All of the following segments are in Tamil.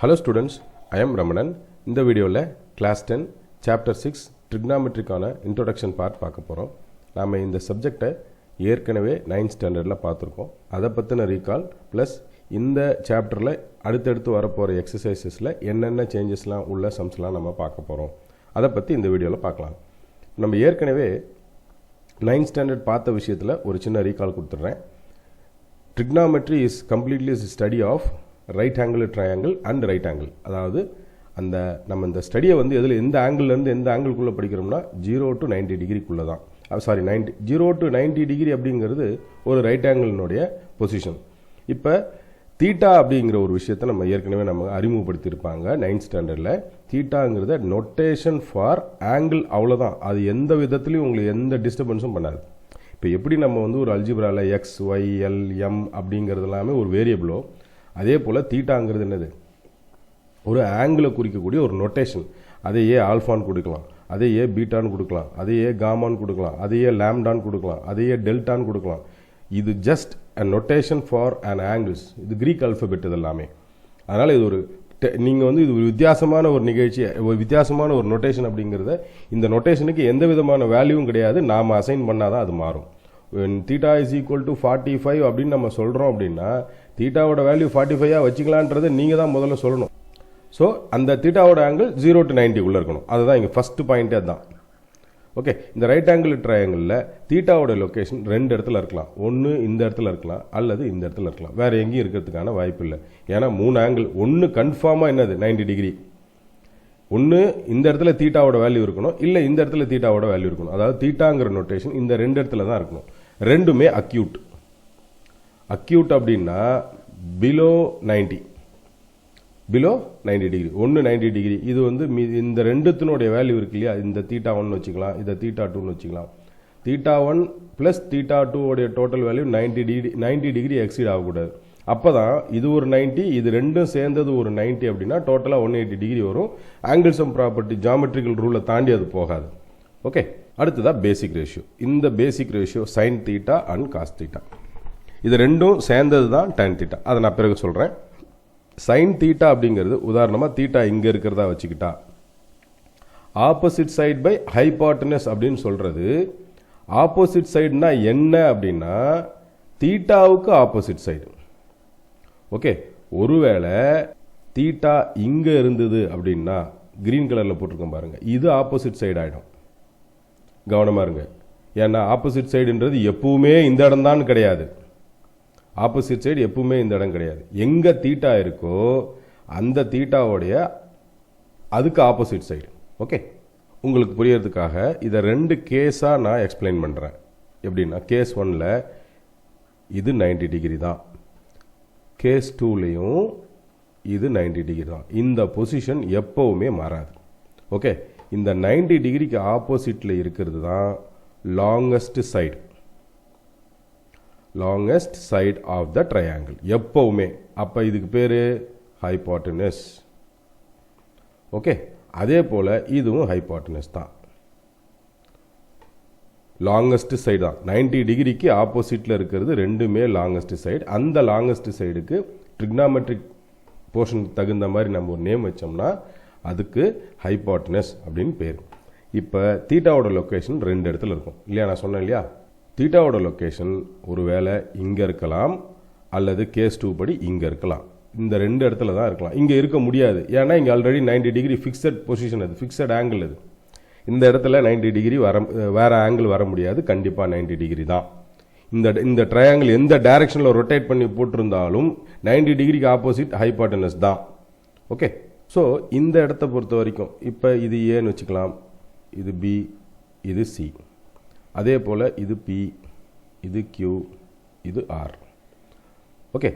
Hello students, I am Ramanan. இந்த வீடியோவில் கிளாஸ் 10 சாப்டர் 6 ட்ரிக்னாமெட்ரிக்கான இன்ட்ரோடக்ஷன் பார்ட் பார்க்க போகிறோம். நாம் இந்த சப்ஜெக்டை ஏற்கனவே 9th ஸ்டாண்டர்டில் பார்த்துருக்கோம். அதை பற்றின ரீகால் ப்ளஸ் இந்த சாப்டரில் அடுத்தடுத்து வரப்போகிற எக்ஸசைசஸில் என்னென்ன சேஞ்சஸ்லாம் உள்ள சம்ஸ்லாம் நம்ம பார்க்க போகிறோம். அதை பற்றி இந்த வீடியோவில் பார்க்கலாம். நம்ம ஏற்கனவே 9th ஸ்டாண்டர்ட் பார்த்த விஷயத்தில் ஒரு சின்ன ரீகால் கொடுத்துட்றேன். Trigonometry is completely study of right angle triangle and right angle. அதாவது நம்ம இந்த ஸ்டடியை எதில் எந்த ஆங்கிள்லேருந்து எந்த ஆங்கிள்குள்ளே படிக்கிறோம்னா 0 to 90 டிகிரிக்குள்ளே தான். 0 to 90 டிகிரி அப்படிங்கிறது ஒரு ரைட் ஆங்கிளினுடைய பொசிஷன். இப்போ தீட்டா அப்படிங்கிற ஒரு விஷயத்தை நம்ம ஏற்கனவே அறிமுகப்படுத்தியிருப்பாங்க 9th ஸ்டாண்டர்டில். தீட்டாங்கிறத நொட்டேஷன் ஃபார் ஆங்கிள், அவ்வளோதான். அது எந்த விதத்துலையும் உங்களுக்கு எந்த டிஸ்டர்பன்ஸும் பண்ணாது. இப்போ எப்படி நம்ம ஒரு அல்ஜிப்ராவில் எக்ஸ் ஒய் எல் எம் அப்படிங்கிறது எல்லாமே ஒரு வேரியபிளோ, அதே போல் தீட்டாங்கிறது என்னது, ஒரு ஆங்கிளை குறிக்கக்கூடிய ஒரு நொட்டேஷன். அதையே ஆல்ஃபான்னு கொடுக்கலாம், அதையே பீட்டான்னு கொடுக்கலாம், அதையே காமான்னு கொடுக்கலாம், அதையே லேம்டான்னு கொடுக்கலாம், அதையே டெல்டான்னு கொடுக்கலாம். இது just a notation for an angles. இது கிரீக் அல்ஃபபெட் இது எல்லாமே. அதனால் இது ஒரு நீங்கள் இது ஒரு வித்தியாசமான ஒரு நிகழ்ச்சி, ஒரு வித்தியாசமான ஒரு நொட்டேஷன் அப்படிங்கிறத, இந்த நொட்டேஷனுக்கு எந்த விதமான வேல்யூவும் கிடையாது. நாம் அசைன் பண்ணாதான் அது மாறும். தீட்டா இஸ் ஈக்குவல் டு 45 அப்படின்னு நம்ம சொல்கிறோம் அப்படின்னா தீட்டாவோட வேல்யூ 45 வச்சுக்கலான்றதை நீங்கள் தான் முதல்ல சொல்லணும். ஸோ அந்த தீட்டாவோட ஆங்கிள் 0 to 90 உள்ளே இருக்கணும். அதுதான் இங்கே ஃபஸ்ட்டு பாயிண்ட்டே தான். ஓகே, இந்த ரைட் ஆங்கிள் ட்ரையாங்கிளில் தீட்டாவோட லொக்கேஷன் 2 இடத்துல இருக்கலாம். ஒன்று இந்த இடத்துல இருக்கலாம், அல்லது இந்த இடத்துல இருக்கலாம். வேறு எங்கேயும் இருக்கிறதுக்கான வாய்ப்பு இல்லை. ஏன்னா 3 ஆங்கிள். ஒன்று கன்ஃபார்மாக என்னது 90 டிகிரி. ஒன்று இந்த இடத்துல தீட்டாவோட வேல்யூ இருக்கணும், இல்லை இந்த இடத்துல தீட்டாவோட வேல்யூ இருக்கணும். அதாவது தீட்டாங்கிற நோட்டேஷன் இந்த 2 இடத்துல தான் இருக்கணும். ரெண்டுமே அக்யூட். அக்யூட் அப்படின்னா பிலோ 90 டிகிரி. ஒன்று 90 டிகிரி. இது இந்த ரெண்டுத்தினுடைய வேல்யூ இருக்கு இல்லையா, இந்த தீட்டா 1 வச்சுக்கலாம், இதை தீட்டா 2 வச்சுக்கலாம். தீட்டா 1 ப்ளஸ் தீட்டா 2 உடைய டோட்டல் வேல்யூ 90 டிகிரி எக்ஸீட் ஆகக்கூடாது. அப்போ தான் இது ஒரு 90, இது ரெண்டும் சேர்ந்தது ஒரு 90 அப்படின்னா டோட்டலாக 180 டிகிரி வரும். ஆங்கிள் சம் ப்ராப்பர்ட்டி ஜாமெட்ரிக்கல் ரூலை தாண்டி அது போகாது. ஓகே, அடுத்ததாக பேசிக் ரேஷியோ. இந்த basic ratio sine theta and cos theta, இது ரெண்டும் சேர்ந்தது தான் tan தீட்டா. அதை நான் பிறகு சொல்கிறேன். சைன் தீட்டா அப்படிங்கிறது உதாரணமாக தீட்டா இங்கே இருக்கிறதா வச்சுக்கிட்டா, ஆப்போசிட் சைட் பை ஹைபாட்டனஸ் அப்படின்னு சொல்கிறது. ஆப்போசிட் சைடுனா என்ன அப்படின்னா தீட்டாவுக்கு ஆப்போசிட் சைடு. ஓகே, ஒருவேளை தீட்டா இங்கே இருந்தது அப்படின்னா கிரீன் கலரில் போட்டிருக்கோம் பாருங்கள், இது ஆப்போசிட் சைடு ஆகிடும். கவனமாக இருங்க. ஏன்னா ஆப்போசிட் சைடுன்றது எப்பவுமே இந்த இடம் தான் கிடையாது. ஆப்போசிட் சைடு எப்பவுமே இந்த இடம் கிடையாது. எங்கே தீட்டா இருக்கோ அந்த தீட்டாவோடைய அதுக்கு ஆப்போசிட் சைடு. ஓகே, உங்களுக்கு புரியறதுக்காக இதை 2 கேஸாக நான் எக்ஸ்பிளைன் பண்ணுறேன். எப்படின்னா கேஸ் 1ல் இது 90 டிகிரி தான், கேஸ் 2லையும் இது 90 டிகிரி தான். இந்த பொசிஷன் எப்பவுமே மாறாது. ஓகே, இந்த 90 டிகிரிக்கு ஆப்போசிட்டில் இருக்கிறது தான் longest side. Longest side of the triangle எப்பவுமே. அப்போ இதுக்கு பேர் ஹைபாட்டனஸ். ஓகே, அதே போல் இதுவும் ஹைபாட்டனஸ் தான், லாங்கஸ்ட் சைடு தான். 90 டிகிரிக்கு ஆப்போசிட்டில் இருக்கிறது ரெண்டுமே லாங்கஸ்ட் சைடு. அந்த லாங்கஸ்ட் சைடுக்கு ட்ரிக்னாமெட்ரிக் போர்ஷனுக்கு தகுந்த மாதிரி நம்ம ஒரு நேம் வச்சோம்னா அதுக்கு ஹைபாட்டனஸ் அப்படின்னு பேர். இப்போ தீட்டாவோட லொக்கேஷன் 2 இடத்துல இருக்கும் இல்லையா, நான் சொன்னேன் இல்லையா. தீட்டாவோட லொக்கேஷன் ஒரு வேளை இங்கே இருக்கலாம், அல்லது கேஸ் 2 படி இங்கே இருக்கலாம். இந்த 2 இடத்துல தான் இருக்கலாம். இங்கே இருக்க முடியாது. ஏன்னா இங்கே ஆல்ரெடி 90 டிகிரி ஃபிக்ஸட் பொசிஷன், அது ஃபிக்ஸட் ஆங்கிள். அது இந்த இடத்துல 90 டிகிரி வேறு ஆங்கிள் வர முடியாது. கண்டிப்பாக 90 டிகிரி தான். இந்த ட்ரையாங்கிள் எந்த டைரக்ஷனில் ரொட்டேட் பண்ணி போட்டிருந்தாலும் 90 டிகிரிக்கு ஆப்போசிட் ஹைபாட்டனஸ் தான். ஓகே, ஸோ இந்த இடத்த பொறுத்த வரைக்கும் இப்போ இது ஏன்னு வச்சுக்கலாம், இது பி, இது சி, அதே போல் இது பி, இது கியூ, இது ஆர். ஓகே,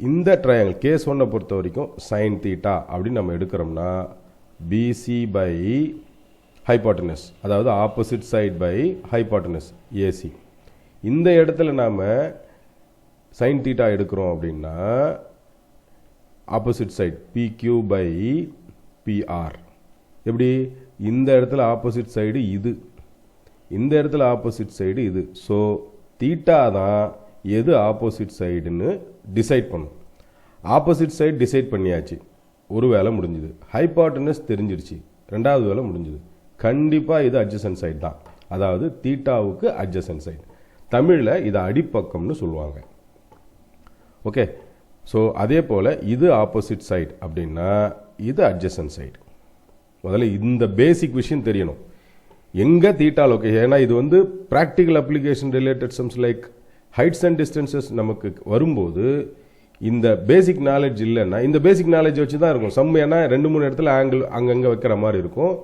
இந்த ட்ரையாங்கிள் கேஸ் 1 பொறுத்த வரைக்கும் சைன் தீட்டா அப்படின்னு நம்ம எடுக்கிறோம்னா பிசி பை ஹைபாட்டனஸ், அதாவது opposite side by hypotenuse AC. இந்த இடத்துல நாம் சைன் தீட்டா எடுக்கிறோம் அப்படின்னா opposite side PQ by PR. எப்படி, இந்த இடத்துல ஆப்போசிட் சைடு இது, இந்த இடத்துல ஆப்போசிட் சைடு இது. ஸோ தீட்டா தான் எது ஆப்போசிட் சைடுன்னு டிசைட் பண்ணும். ஆப்போசிட் சைடு டிசைட் பண்ணியாச்சு. ஒரு வேலை முடிஞ்சுது. ஹைபாட்டனஸ் தெரிஞ்சிருச்சு, ரெண்டாவது வேலை முடிஞ்சுது. கண்டிப்பாக இது அட்ஜசன்ட் சைடு தான், அதாவது தீட்டாவுக்கு அட்ஜசன்ட் சைடு. தமிழில் இதை அடிப்பக்கம்னு சொல்லுவாங்க. ஓகே, ஸோ அதே போல் இது ஆப்போசிட் சைடு அப்படின்னா இது அட்ஜசன்ட் சைடு. முதல்ல இந்த பேசிக் விஷயம் தெரியணும், எங்கே தீட்டா லொக்கேஷன். ஏன்னா இது வந்து practical application related sums like heights and distances நமக்கு வரும்போது இந்த பேசிக் நாலேஜ் இல்லைன்னா, இந்த பேசிக் நாலேஜ் வச்சு தான் இருக்கும் சம். ஏன்னா 2-3 இடத்துல ஆங்கிள் அங்கங்கே வைக்கிற மாதிரி இருக்கும்.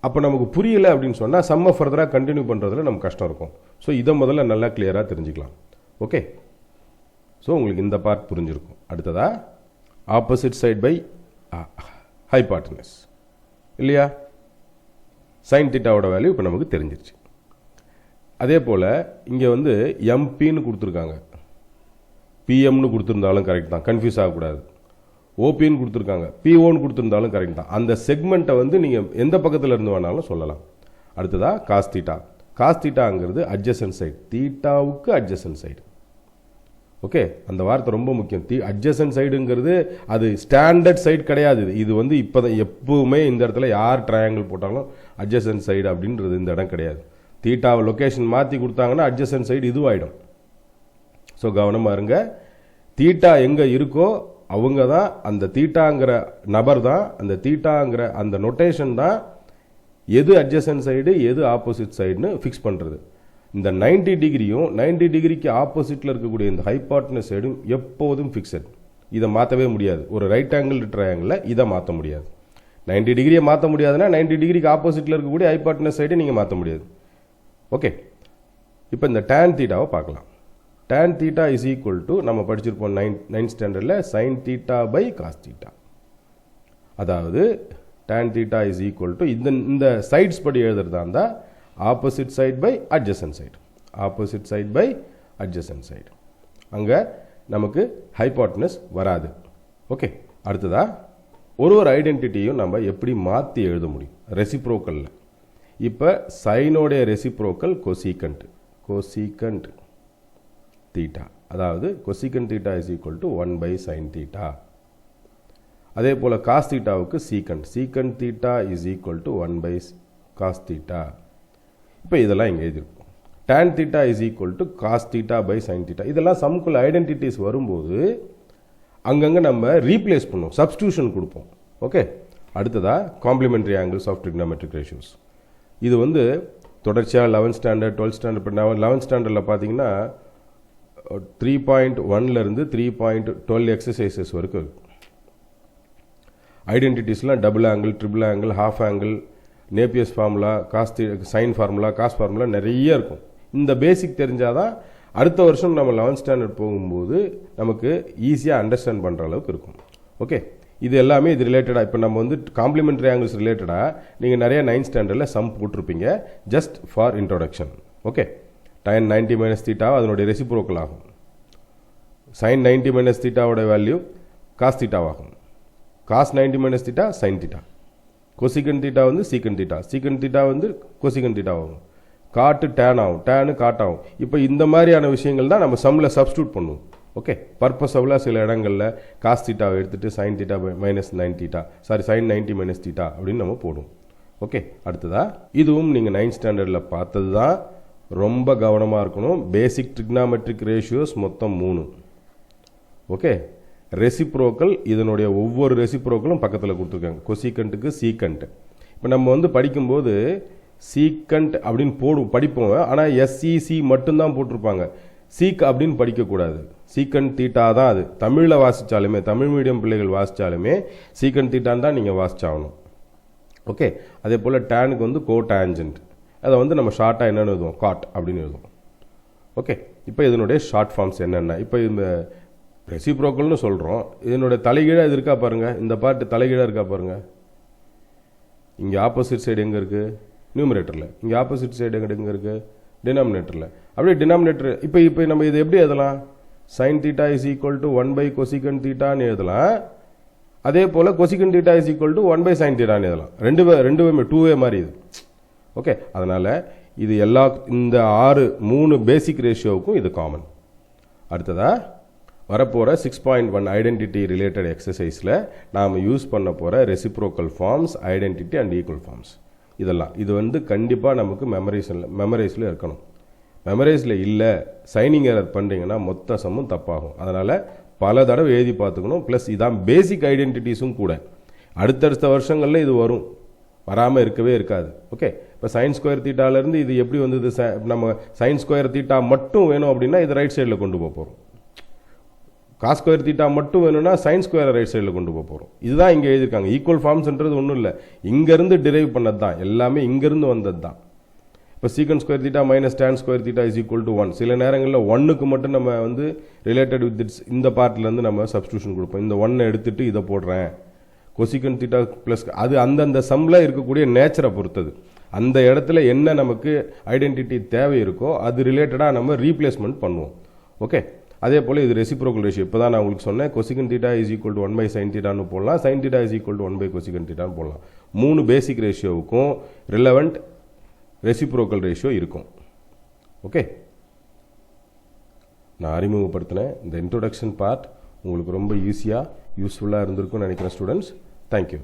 அப்போ நமக்கு புரியலை அப்படின்னு சொன்னால் சம்மை ஃபர்தராக கண்டினியூ பண்ணுறதுல நமக்கு கஷ்டம் இருக்கும். ஸோ இதை முதல்ல நல்லா கிளியராக தெரிஞ்சுக்கலாம். ஓகே, ஸோ உங்களுக்கு இந்த பார்ட் புரிஞ்சிருக்கும். அடுத்ததா ஆப்போசிட் சைட் பை ஹைபாட்டனஸ் இல்லையா, சைன் தீட்டாவோட வேல்யூ இப்போ நமக்கு தெரிஞ்சிருச்சு. அதே போல் இங்கே வந்து எம்பின்னு கொடுத்துருக்காங்க, பிஎம்னு கொடுத்துருந்தாலும் கரெக்ட் தான், கன்ஃபியூஸ் ஆகக்கூடாது. ஓபின்னு கொடுத்துருக்காங்க, பிஓன்னு கொடுத்துருந்தாலும் கரெக்ட் தான். அந்த செக்மெண்ட்டை வந்து நீங்கள் எந்த பக்கத்தில் இருந்து வேணாலும் சொல்லலாம். அடுத்ததா காஸ் தீட்டா. காஸ் தீட்டாங்கிறது அட்ஜசன்ட் சைடு, தீட்டாவுக்கு அட்ஜசன்ட் சைடு. ஓகே, அந்த வார்த்தை ரொம்ப முக்கியம். அட்ஜசன்ட் சைடுங்கிறது அது ஸ்டாண்டர்ட் சைடு கிடையாது. இது வந்து இப்போ தான் எப்பவுமே இந்த இடத்துல யார் ட்ரையாங்கிள் போட்டாலும் அட்ஜசன்ட் சைடு அப்படின்றது இந்த இடம் கிடையாது. தீட்டாவை லொக்கேஷன் மாற்றி கொடுத்தாங்கன்னா அட்ஜசன்ட் சைடு இதுவாகிடும். ஸோ கவனமாக இருங்க, தீட்டா எங்கே இருக்கோ அவங்க தான், அந்த தீட்டாங்கிற நபர் தான், அந்த தீட்டாங்கிற அந்த நொட்டேஷன் தான் எது அட்ஜசன்ட் சைடு எது ஆப்போசிட் சைடுன்னு ஃபிக்ஸ் பண்ணுறது. இந்த 90 டிகிரியும் 90 டிகிரிக்கு ஆப்போசிட்டில் இருக்கக்கூடிய இந்த ஹைபாட்டனஸ் சைடும் எப்போதும் ஃபிக்ஸட். இதை மாற்றவே முடியாது. ஒரு ரைட் ஆங்கிள் ட்ரையாங்கிளில் இதை மாற்ற முடியாது. 90 டிகிரியை மாற்ற முடியாதுன்னா 90 டிகிரிக்கு ஆப்போசிட்டில் இருக்கக்கூடிய ஹைபாட்டனஸ் சைடை நீங்கள் மாற்ற முடியாது. ஓகே, இப்போ இந்த டேன் தீட்டாவை பார்க்கலாம். Tan theta is equal to நம்ம படிச்சிருப்போம் 9th ஸ்டாண்டர்டில் sine theta by cos theta. அதாவது tan theta is equal to இந்த சைட்ஸ் படி எழுதுறதா இருந்தால் opposite side by adjacent side, opposite side by adjacent side. அங்கே நமக்கு ஹைபாட்டனஸ் வராது. ஓகே, அடுத்ததா ஒரு ஐடென்டிட்டியும் நம்ம எப்படி மாற்றி எழுத முடியும் ரெசிப்ரோக்கலில். இப்போ சைனோடைய ரெசிப்ரோக்கல் கொசீகண்ட், கொசீகண்ட் தீட்டா, அதாவது cosecant theta is equal to 1/sin theta. அதே போல் காஸ் தீட்டாவுக்கு secant, secant theta is equal to 1/cos theta. இப்போ இதெல்லாம் இங்கே எழுதிருக்கும். Tan theta is equal to cos theta by sine theta. இதெல்லாம் சம்குள்ள ஐடென்டிட்டிஸ் வரும்போது அங்கங்கே நம்ம ரீப்ளேஸ் பண்ணுவோம், சப்ஸ்டியூஷன் கொடுப்போம். ஓகே, அடுத்ததா complementary angles of trigonometric ratios. இது வந்து தொடர்ச்சியாக 11th ஸ்டாண்டர்ட் 12th ஸ்டாண்டர்ட். இப்போ 11th ஸ்டாண்டர்டில் பார்த்தீங்கன்னா 3.1லேருந்து 3.12 எக்ஸசைசஸ் வரைக்கும் இருக்குது. ஐடென்டிட்டிஸ்லாம் double angle, triple angle, half angle, Napier's formula, sine formula, cos formula நிறைய இருக்கும். இந்த பேசிக் தெரிஞ்சால் தான் அடுத்த வருஷம் நம்ம 11th ஸ்டாண்டர்ட் போகும்போது நமக்கு ஈஸியாக அண்டர்ஸ்டாண்ட் பண்ணுற அளவுக்கு இருக்கும். ஓகே, இது எல்லாமே இது ரிலேட்டடாக. இப்போ நம்ம வந்து காம்ப்ளிமெண்ட்ரி ஆங்கிள்ஸ் ரிலேட்டடாக நீங்கள் நிறைய 9th ஸ்டாண்டர்டில் சம் போட்டிருப்பீங்க, just for introduction. Okay, tan 90 minus தீட்டாவை அதனுடைய ரெசிப்ரோக்கல் ஆகும். சைன் 90 மைனஸ் தீட்டாவோட வேல்யூ காஸ் தீட்டாவாகும். Cos 90 minus theta sine theta. Cosecant theta வந்து சீக்கன் தீட்டா, சீக்கன் தீட்டா வந்து கொசிகன் தீட்டா ஆகும். காட்டு டேன் ஆகும், டேனு காட்டாகும். இப்போ இந்த மாதிரியான விஷயங்கள் தான் நம்ம சம்மில் சப்ஸ்டியூட் பண்ணுவோம். ஓகே, பர்பஸபிளாக சில இடங்களில் காஸ் தீட்டாவை எடுத்துகிட்டு sine theta minus 9 theta, sorry sign 90 minus theta அப்படின்னு நம்ம போடுவோம். ஓகே, அடுத்ததா இதுவும் நீங்கள் 9th ஸ்டாண்டர்டில் பார்த்தது தான், ரொம்ப கவனமாக இருக்கணும். பேசிக் ட்ரிக்னாமெட்ரிக் ரேஷியோஸ் மொத்தம் 3. ஓகே, ரெசிப்ரோக்கல், இதனுடைய ஒவ்வொரு ரெசிப்ரோக்கலும் பக்கத்தில் கொடுத்துருக்காங்க. கொசிகண்ட்டுக்கு சீக்கண்ட். இப்போ நம்ம வந்து படிக்கும்போது சீக்கண்ட் அப்படின்னு படிப்போம், ஆனால் எஸ்இசி மட்டும்தான் போட்டிருப்பாங்க. சீக் அப்படின்னு படிக்கக்கூடாது. சீக்கண்ட் தீட்டா தான் அது. தமிழில் வாசித்தாலுமே, தமிழ் மீடியம் பிள்ளைகள் வாசித்தாலுமே சீக்கண்ட் தீட்டான்னு தான் நீங்கள் வாசிச்சாகணும். ஓகே, அதே போல் டேனுக்கு வந்து கோடான்ஜென்ட், அதை வந்து நம்ம ஷார்ட்டாக என்னென்னு எழுதுவோம், காட் அப்படின்னு எழுதுவோம். ஓகே, இப்போ இதனுடைய ஷார்ட் ஃபார்ம்ஸ் என்னென்ன, இப்போ இந்த ரெசிப்ரோக்கல்னு சொல்கிறோம், இதனுடைய தலைகீழாக இது இருக்கா பாருங்கள், இந்த பார்ட்டு தலைகீழாக இருக்கா பாருங்கள். இங்கே ஆப்போசிட் சைடு எங்கே இருக்குது, நியூமரேட்டரில். இங்கே ஆப்போசிட் சைடு எங்கே இருக்குது, டினாமினேட்டரில். அப்படியே டினாமினேட்டர் இப்போ நம்ம இது எப்படி எழுதலாம், sine theta is equal to 1/கொசிகன் தீட்டான்னு எழுதலாம். அதே போல் cosecant theta is equal to 1/sin தீட்டான்னு எழுதலாம். ரெண்டுமே 2 மாதிரி இது. ஓகே, அதனால் இது இந்த 3 பேசிக் ரேஷியோவுக்கும் இது காமன். அடுத்ததா வரப்போகிற 6.1 ஐடென்டிட்டி ரிலேட்டட் எக்ஸசைஸில் நாம் யூஸ் பண்ண போகிற reciprocal forms, identity and equal forms இதெல்லாம் இது கண்டிப்பாக நமக்கு மெமரைஸில் இருக்கணும். மெமரைஸில் இல்லை, சைனிங் எரர் பண்ணுறீங்கன்னா மொத்த சம்மும் தப்பாகும். அதனால் பல தடவை எழுதி பார்த்துக்கணும். ப்ளஸ் இதான் பேசிக் ஐடென்டிட்டிஸும் கூட. அடுத்தடுத்த வருஷங்களில் இது வராமல் இருக்கவே இருக்காது. ஓகே, இப்போ சைன் ஸ்கொயர் தீட்டாலேருந்து இது எப்படி வந்தது? நம்ம சைன் ஸ்கொயர் தீட்டா மட்டும் வேணும் அப்படின்னா இது ரைட் சைடில் கொண்டு போகிறோம். காஸ் ஸ்கொயர் தீட்டா மட்டும் வேணும்னா சைன் ஸ்கொயரை ரைட் சைடில் கொண்டு போகிறோம். இதுதான் இங்கே எழுதியிருக்காங்க. ஈக்குவல் ஃபார்ம்ஸ்ன்றது ஒன்றும் இல்லை, இங்கேருந்து டிரைவ் பண்ணது தான், எல்லாமே இங்கேருந்து வந்தது தான். இப்போ sec square theta minus tan square theta is equal to 1. சில நேரங்களில் 1க்கு மட்டும் நம்ம ரிலேட்டட் வித் இட்ஸ் இந்த பார்ட்லேருந்து நம்ம சப்ஸ்டியூஷன் கொடுப்போம். இந்த 1 எடுத்துகிட்டு இதை போடுறேன். கொசிகன் தீட்டா ப்ளஸ் அது அந்தந்த சம்மில் இருக்கக்கூடிய நேச்சரை பொறுத்தது. அந்த இடத்துல என்ன நமக்கு ஐடென்டிட்டி தேவை இருக்கோ அது ரிலேட்டடாக நம்ம ரீப்ளேஸ்மெண்ட் பண்ணுவோம். ஓகே, அதே போல் இது ரெசிப்ரோக்கல் ரேஷியோ. இப்போ தான் நான் உங்களுக்கு சொன்னேன், cosecant theta is equal to 1/sin தீட்டான்னு போடலாம், sine theta is equal to 1/cosecant தீட்டான்னு போடலாம். 3 பேசிக் ரேஷியோவுக்கும் ரிலவெண்ட் ரெசிப்ரோக்கல் ரேஷியோ இருக்கும். ஓகே, நான் அறிமுகப்படுத்தினேன் இந்த இன்ட்ரோடக்ஷன் பார்ட் உங்களுக்கு ரொம்ப ஈஸியாக யூஸ்ஃபுல்லாக இருந்திருக்கும்னு நினைக்கிறேன் ஸ்டூடெண்ட்ஸ். தேங்க்யூ.